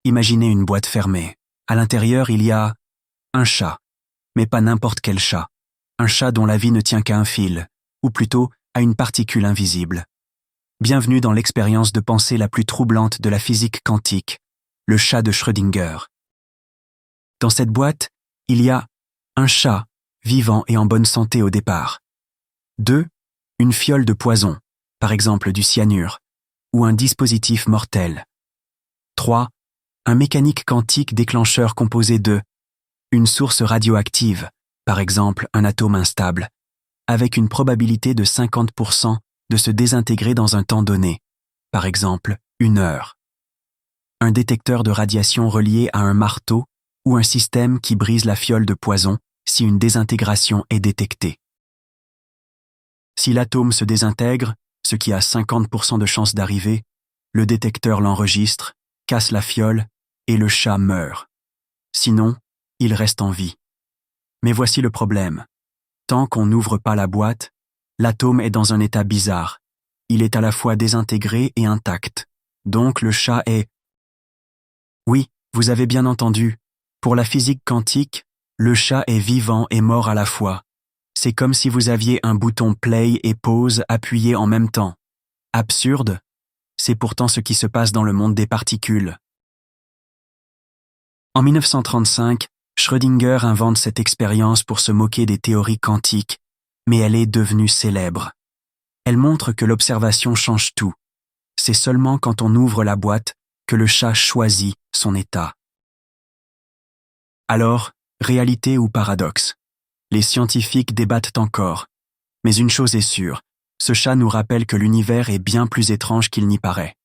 Imaginez une boîte fermée. À l'intérieur, il y a un chat, mais pas n'importe quel chat. Un chat dont la vie ne tient qu'à un fil, ou plutôt à une particule invisible. Bienvenue dans l'expérience de pensée la plus troublante de la physique quantique, le chat de Schrödinger. Dans cette boîte, il y a un chat, vivant et en bonne santé au départ. 2. Une fiole de poison, par exemple du cyanure, ou un dispositif mortel. 3. Un mécanique quantique déclencheur composé de une source radioactive, par exemple un atome instable, avec une probabilité de 50% de se désintégrer dans un temps donné, par exemple 1 heure. Un détecteur de radiation relié à un marteau ou un système qui brise la fiole de poison si une désintégration est détectée. Si l'atome se désintègre, ce qui a 50% de chance d'arriver, le détecteur l'enregistre, casse la fiole et le chat meurt. Sinon, il reste en vie. Mais voici le problème. Tant qu'on n'ouvre pas la boîte, l'atome est dans un état bizarre. Il est à la fois désintégré et intact. Donc le chat est... Oui, vous avez bien entendu. Pour la physique quantique, le chat est vivant et mort à la fois. C'est comme si vous aviez un bouton play et pause appuyé en même temps. Absurde? C'est pourtant ce qui se passe dans le monde des particules. En 1935, Schrödinger invente cette expérience pour se moquer des théories quantiques, mais elle est devenue célèbre. Elle montre que l'observation change tout. C'est seulement quand on ouvre la boîte que le chat choisit son état. Alors, réalité ou paradoxe? Les scientifiques débattent encore. Mais une chose est sûre, ce chat nous rappelle que l'univers est bien plus étrange qu'il n'y paraît.